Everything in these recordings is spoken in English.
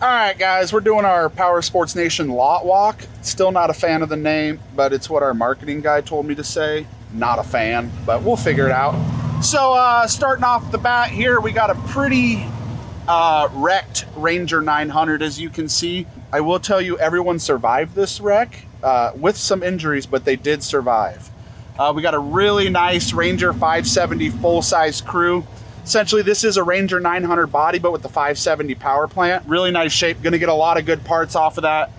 All right, guys, we're doing our Power Sports Nation lot walk. Still not a fan of the name, but it's what our marketing guy told me to say. Not a fan, but we'll figure it out. So starting off the bat here, we got a pretty wrecked Ranger 900, as you can see. I will tell you, everyone survived this wreck with some injuries, but they did survive. We got a really nice Ranger 570 full-size crew. Essentially, this is a Ranger 900 body, but with the 570 power plant. Really nice shape. Gonna get a lot of good parts off of that.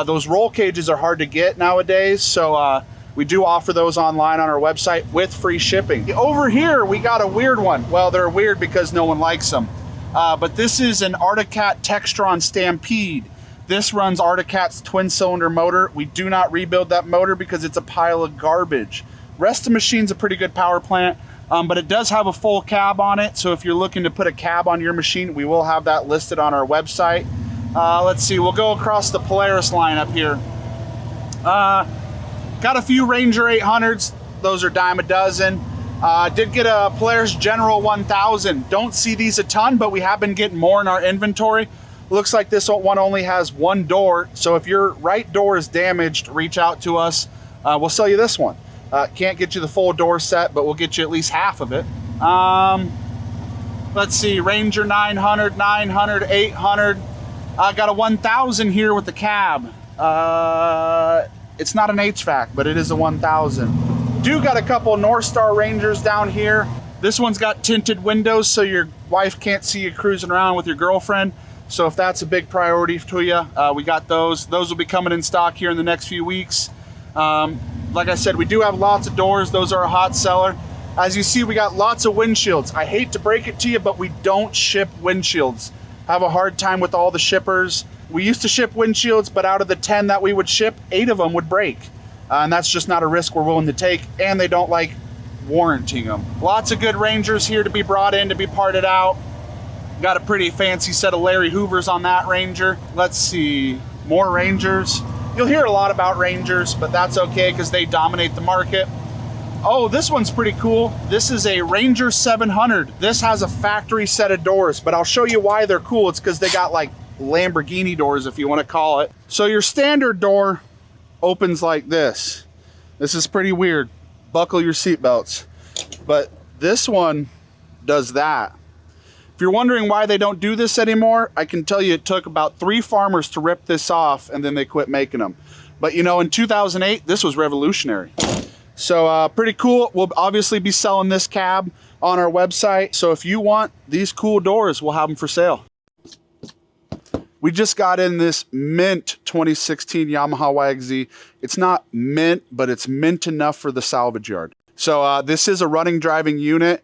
Those roll cages are hard to get nowadays, so we do offer those online on our website with free shipping. Over here, we got a weird one. Well, they're weird because no one likes them. But this is an Articat Textron Stampede. This runs Articat's twin-cylinder motor. We do not rebuild that motor because it's a pile of garbage. Rest of the machine's a pretty good power plant. But it does have a full cab on it, so if you're looking to put a cab on your machine, we will have that listed on our website. Let's see, we'll go across the Polaris line up here. Got a few Ranger 800s, those are dime a dozen. Did get a Polaris General 1000. Don't see these a ton, but we have been getting more in our inventory. Looks like this one only has one door, so if your right door is damaged, reach out to us. We'll sell you this one. Can't get you the full door set, but we'll get you at least half of it. Let's see, Ranger 900, 900, 800. I got a 1000 here with the cab. It's not an HVAC, but it is a 1000. Do got a couple NorthStar Rangers down here. This one's got tinted windows, so your wife can't see you cruising around with your girlfriend. So if that's a big priority to you, we got those. Those will be coming in stock here in the next few weeks. Like I said, we do have lots of doors. Those are a hot seller. As you see, we got lots of windshields. I hate to break it to you, but we don't ship windshields. Have a hard time with all the shippers. We used to ship windshields, but out of the 10 that we would ship, 8 of them would break. And that's just not a risk we're willing to take, and they don't like warranting them. Lots of good Rangers here to be brought in, to be parted out. Got a pretty fancy set of Larry Hoovers on that Ranger. Let's see, more Rangers. You'll hear a lot about Rangers, but that's okay because they dominate the market. Oh, this one's pretty cool. This is a Ranger 700. This has a factory set of doors, but I'll show you why they're cool. It's because they got like Lamborghini doors, if you want to call it. So your standard door opens like this. This is pretty weird. Buckle your seatbelts. But this one does that. If you're wondering why they don't do this anymore, I can tell you it took about 3 farmers to rip this off and then they quit making them. But you know, in 2008, this was revolutionary. So pretty cool. We'll obviously be selling this cab on our website. So if you want these cool doors, we'll have them for sale. We just got in this mint 2016 Yamaha YXZ. It's not mint, but it's mint enough for the salvage yard. So this is a running driving unit.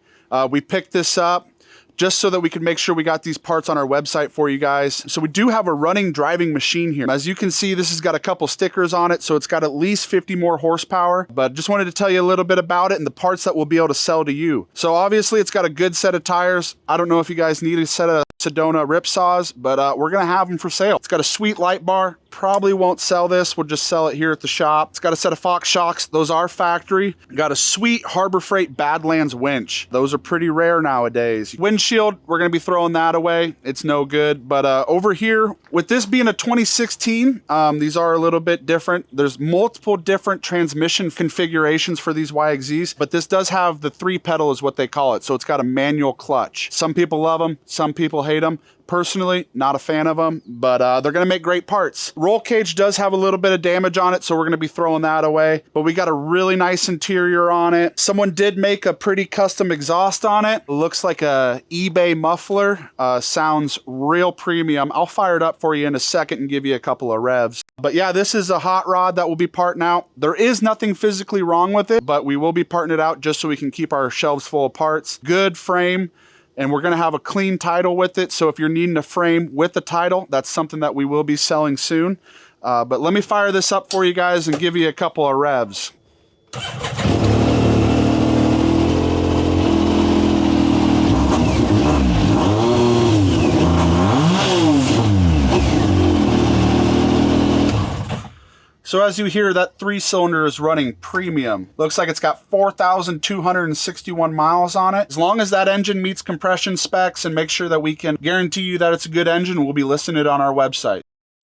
We picked this up just so that we could make sure we got these parts on our website for you guys. So we do have a running driving machine here. As you can see, this has got a couple stickers on it, so it's got at least 50 more horsepower, but just wanted to tell you a little bit about it and the parts that we'll be able to sell to you. So obviously it's got a good set of tires. I don't know if you guys need a set of Sedona rip saws, but we're gonna have them for sale. It's got a sweet light bar. Probably won't sell this. We'll just sell it here at the shop. It's got a set of Fox shocks. Those are factory. Got a sweet Harbor Freight Badlands winch. Those are pretty rare nowadays. Windshield, we're gonna be throwing that away. It's no good. But over here, with this being a 2016, these are a little bit different. There's multiple different transmission configurations for these YXZs, but this does have the 3-pedal is what they call it. So it's got a manual clutch. Some people love them, some people hate them. Personally, not a fan of them, but they're gonna make great parts. Roll cage does have a little bit of damage on it, so we're gonna be throwing that away, but we got a really nice interior on it. Someone did make a pretty custom exhaust on it. It looks like a eBay muffler. Sounds real premium. I'll fire it up for you in a second and give you a couple of revs. But yeah, this is a hot rod that will be parting out. There is nothing physically wrong with it, but we will be parting it out just so we can keep our shelves full of parts. Good frame. And we're gonna have a clean title with it. So if you're needing a frame with the title, that's something that we will be selling soon. But let me fire this up for you guys and give you a couple of revs. So as you hear, that 3-cylinder is running premium. Looks like it's got 4,261 miles on it. As long as that engine meets compression specs and make sure that we can guarantee you that it's a good engine, we'll be listing it on our website.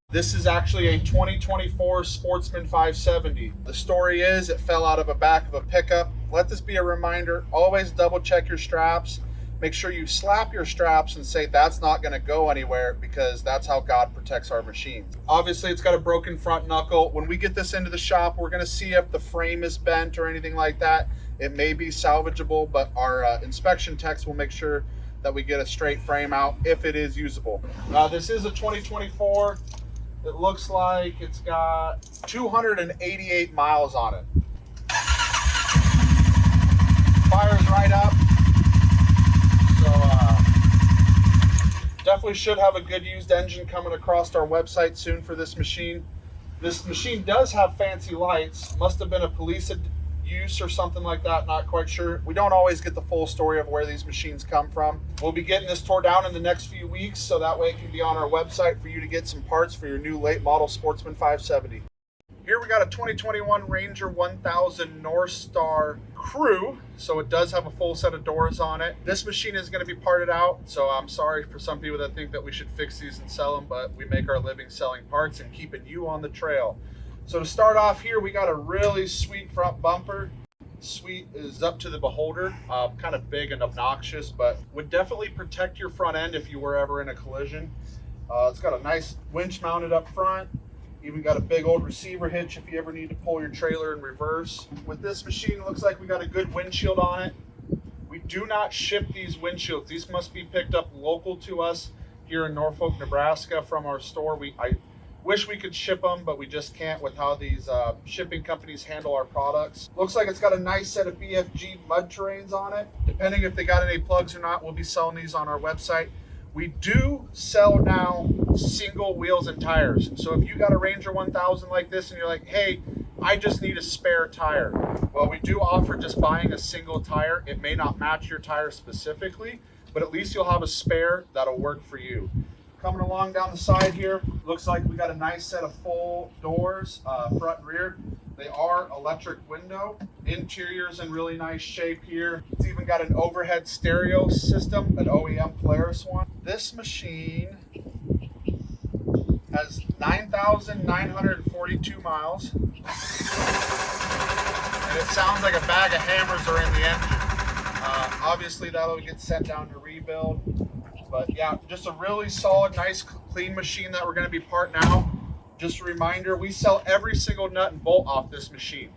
This is actually a 2024 Sportsman 570. The story is it fell out of the back of a pickup. Let this be a reminder, always double check your straps. Make sure you slap your straps and say that's not gonna go anywhere, because that's how God protects our machines. Obviously it's got a broken front knuckle. When we get this into the shop, we're gonna see if the frame is bent or anything like that. It may be salvageable, but our inspection techs will make sure that we get a straight frame out if it is usable. This is a 2024. It looks like it's got 288 miles on it. Fires right up. Definitely should have a good used engine coming across our website soon for this machine. This machine does have fancy lights. Must have been a police use or something like that, not quite sure. We don't always get the full story of where these machines come from. We'll be getting this tore down in the next few weeks, so that way it can be on our website for you to get some parts for your new late model Sportsman 570. Here we got a 2021 Ranger 1000 NorthStar Crew, so it does have a full set of doors on it. This machine is going to be parted out, so I'm sorry for some people that think that we should fix these and sell them, but we make our living selling parts and keeping you on the trail. So to start off here, we got a really sweet front bumper. Sweet is up to the beholder, kind of big and obnoxious, but would definitely protect your front end if you were ever in a collision. It's got a nice winch mounted up front. Even got a big old receiver hitch if you ever need to pull your trailer in reverse. With this machine, it looks like we got a good windshield on it. We do not ship these windshields. These must be picked up local to us here in Norfolk, Nebraska from our store. I wish we could ship them, but we just can't with how these shipping companies handle our products. Looks like it's got a nice set of BFG mud terrains on it. Depending if they got any plugs or not, we'll be selling these on our website. We do sell now single wheels and tires. So if you got a Ranger 1000 like this and you're like, hey, I just need a spare tire. Well, we do offer just buying a single tire. It may not match your tire specifically, but at least you'll have a spare that'll work for you. Coming along down the side here, looks like we got a nice set of full doors, front and rear. They are electric window. Interior's in really nice shape here. It's even got an overhead stereo system, an OEM Polaris one. This machine has 9,942 miles. And it sounds like a bag of hammers are in the engine. Obviously that'll get sent down to rebuild. But yeah, just a really solid, nice, clean machine that we're gonna be parting out. Just a reminder, we sell every single nut and bolt off this machine.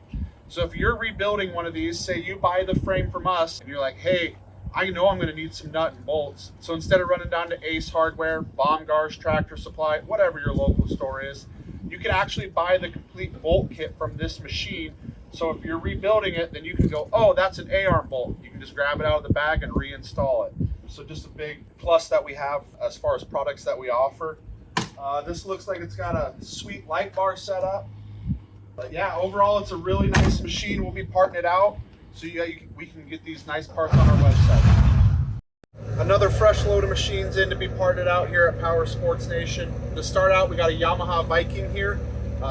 So if you're rebuilding one of these, say you buy the frame from us and you're like, hey, I know I'm gonna need some nut and bolts. So instead of running down to Ace Hardware, Baumgart's, Tractor Supply, whatever your local store is, you can actually buy the complete bolt kit from this machine. So if you're rebuilding it, then you can go, oh, that's an A-arm bolt. You can just grab it out of the bag and reinstall it. So just a big plus that we have as far as products that we offer. This looks like it's got a sweet light bar setup. But yeah, overall, it's a really nice machine. We'll be parting it out, so we can get these nice parts on our website. Another fresh load of machines in to be parted out here at Power Sports Nation. To start out, we got a Yamaha Viking here.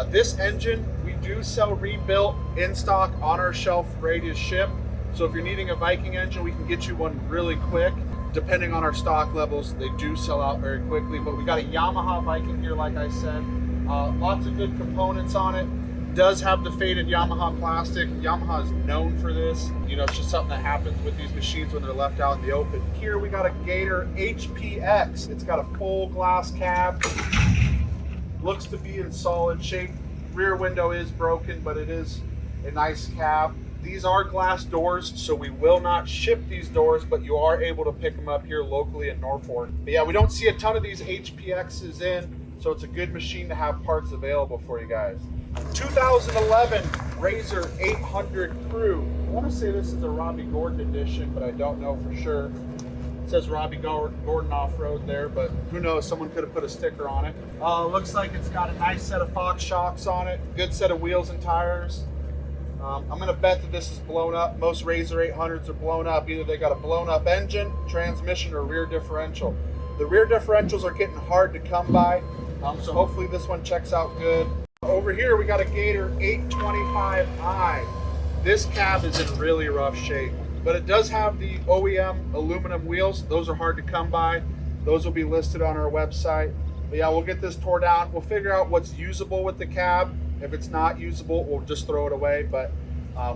This engine, we do sell rebuilt in stock on our shelf, ready to ship. So if you're needing a Viking engine, we can get you one really quick. Depending on our stock levels, they do sell out very quickly, but we got a Yamaha Viking here, like I said. Lots of good components on it. Does have the faded Yamaha plastic. Yamaha is known for this. You know, it's just something that happens with these machines when they're left out in the open. Here we got a Gator HPX. It's got a full glass cab. Looks to be in solid shape. Rear window is broken, but it is a nice cab. These are glass doors, so we will not ship these doors, but you are able to pick them up here locally in Norfolk. But yeah, we don't see a ton of these HPXs in, so it's a good machine to have parts available for you guys. 2011 Razor 800 Crew. I want to say this is a Robbie Gordon edition, but I don't know for sure. It says Robbie Gordon Off-Road there, but who knows, someone could have put a sticker on it. Looks like it's got a nice set of Fox shocks on it, good set of wheels and tires. I'm going to bet that this is blown up. Most Razor 800s are blown up. Either they got a blown up engine, transmission, or rear differential. The rear differentials are getting hard to come by, so hopefully this one checks out good. Over here we got a Gator 825i. This cab is in really rough shape, but it does have the OEM aluminum wheels. Those are hard to come by. Those will be listed on our website. But yeah, we'll get this tore down. We'll figure out what's usable with the cab. If it's not usable, we'll just throw it away, but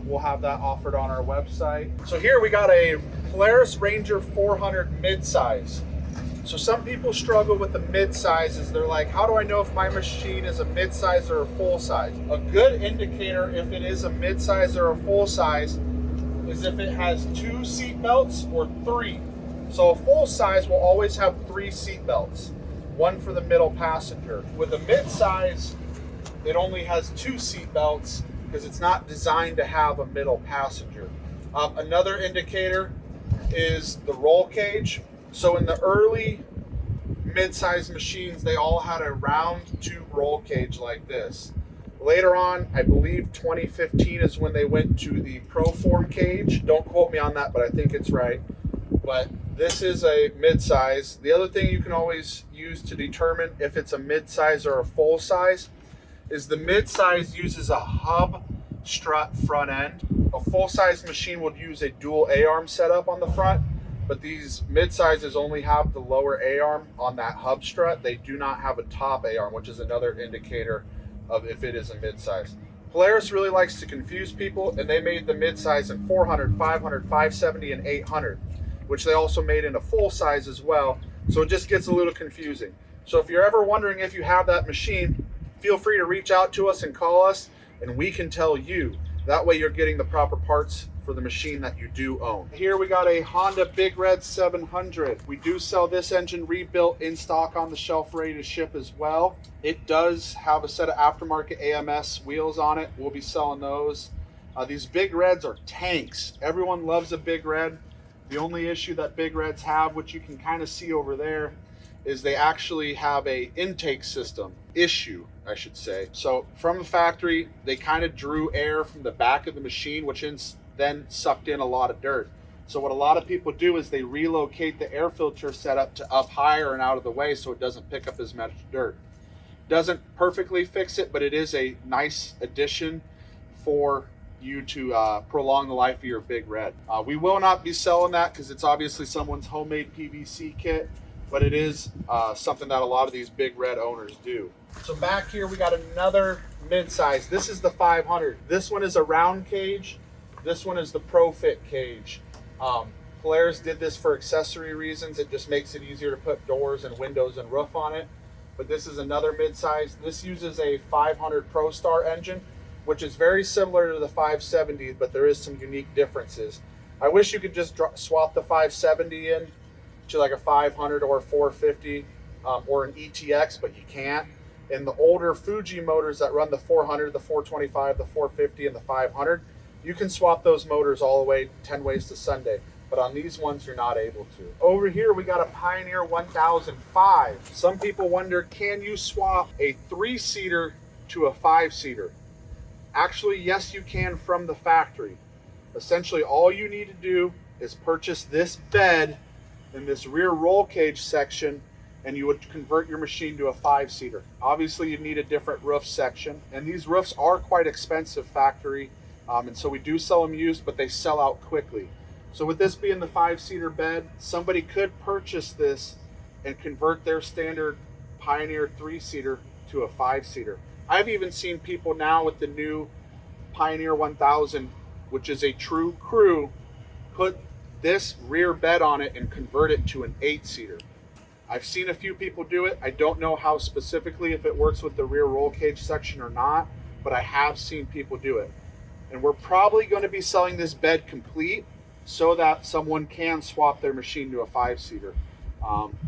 we'll have that offered on our website. So here we got a Polaris Ranger 400 midsize. So some people struggle with the mid-sizes. They're like, how do I know if my machine is a mid-size or a full-size? A good indicator if it is a mid-size or a full-size is if it has 2 seat belts or 3. So a full-size will always have 3 seat belts, 1 for the middle passenger. With a mid-size, it only has 2 seat belts because it's not designed to have a middle passenger. Another indicator is the roll cage. So in the early mid-size machines, they all had a round tube roll cage like this. Later on, I believe 2015 is when they went to the ProForm cage. Don't quote me on that, but I think it's right. But this is a mid-size. The other thing you can always use to determine if it's a mid-size or a full-size is the mid-size uses a hub strut front end. A full-size machine would use a dual A-arm setup on the front. But these mid-sizes only have the lower A-arm on that hub strut. They do not have a top A-arm, which is another indicator of if it is a mid-size. Polaris really likes to confuse people, and they made the mid-size in 400, 500, 570, and 800, which they also made in a full size as well. So it just gets a little confusing. So if you're ever wondering if you have that machine, feel free to reach out to us and call us, and we can tell you. That way you're getting the proper parts for the machine that you do own. Here we got a Honda Big Red 700. We do sell this engine rebuilt in stock on the shelf, ready to ship as well. It does have a set of aftermarket AMS wheels on it. We'll be selling those. These Big Reds are tanks. Everyone loves a Big Red. The only issue that Big Reds have, which you can kind of see over there, is they actually have a intake system issue, I should say. So from the factory, they kind of drew air from the back of the machine, which then sucked in a lot of dirt. So what a lot of people do is they relocate the air filter setup to up higher and out of the way so it doesn't pick up as much dirt. Doesn't perfectly fix it, but it is a nice addition for you to prolong the life of your Big Red. We will not be selling that because it's obviously someone's homemade PVC kit, but it is something that a lot of these Big Red owners do. So back here we got another mid-size. This is the 500. This one is a round cage. This one is the ProFit cage. Polaris did this for accessory reasons. It just makes it easier to put doors and windows and roof on it. But this is another mid-size. This uses a 500 ProStar engine, which is very similar to the 570, but there is some unique differences. I wish you could just swap the 570 in to like a 500 or a 450 or an ETX, but you can't. And the older Fuji motors that run the 400, the 425, the 450, and the 500, you can swap those motors all the way 10 ways to Sunday, but on these ones you're not able to. Over here we got a Pioneer 1005. Some people wonder, can you swap a 3-seater to a 5-seater? Actually, yes, you can from the factory. Essentially, all you need to do is purchase this bed in this rear roll cage section, and you would convert your machine to a 5-seater. Obviously, you need a different roof section, and these roofs are quite expensive factory. And so we do sell them used, but they sell out quickly. So with this being the 5-seater bed, somebody could purchase this and convert their standard Pioneer 3-seater to a 5-seater. I've even seen people now with the new Pioneer 1000, which is a true crew, put this rear bed on it and convert it to an 8-seater. I've seen a few people do it. I don't know how specifically, if it works with the rear roll cage section or not, but I have seen people do it. And we're probably going to be selling this bed complete so that someone can swap their machine to a 5-seater.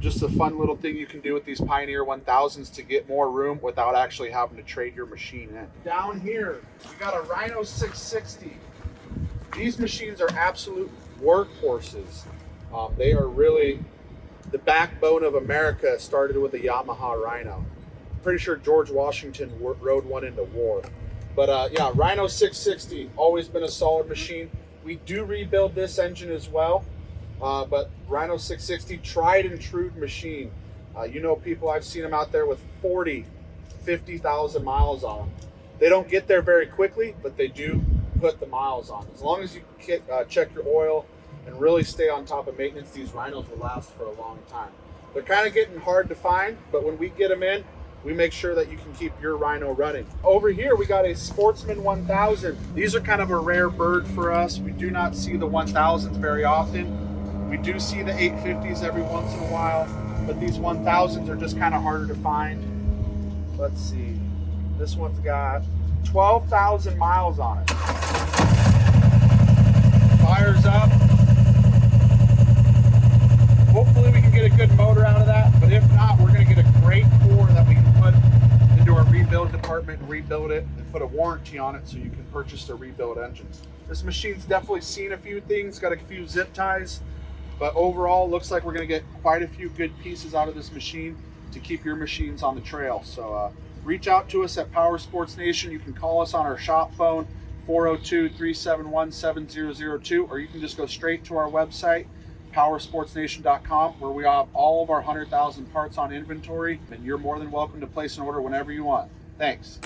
Just a fun little thing you can do with these Pioneer 1000s to get more room without actually having to trade your machine in. Down here, we got a Rhino 660. These machines are absolute workhorses. They are really the backbone of America. Started with a Yamaha Rhino. Pretty sure George Washington rode one into war. But yeah, Rhino 660, always been a solid machine. We do rebuild this engine as well, but Rhino 660, tried and true machine. You know, people, I've seen them out there with 40, 50,000 miles on them. They don't get there very quickly, but they do put the miles on. As long as you check your oil and really stay on top of maintenance, these Rhinos will last for a long time. They're kind of getting hard to find, but when we get them in, we make sure that you can keep your Rhino running. Over here, we got a Sportsman 1000. These are kind of a rare bird for us. We do not see the 1000s very often. We do see the 850s every once in a while, but these 1000s are just kind of harder to find. Let's see. This one's got 12,000 miles on it. Fires up. Hopefully we can get a good motor out of that, but if not, we're going to get a great core that we can put into our rebuild department and rebuild it and put a warranty on it so you can purchase the rebuild engines. This machine's definitely seen a few things, got a few zip ties, but overall looks like we're going to get quite a few good pieces out of this machine to keep your machines on the trail. So reach out to us at Power Sports Nation. You can call us on our shop phone, 402-371-7002, or you can just go straight to our website, powersportsnation.com, where we have all of our 100,000 parts on inventory, and you're more than welcome to place an order whenever you want. Thanks.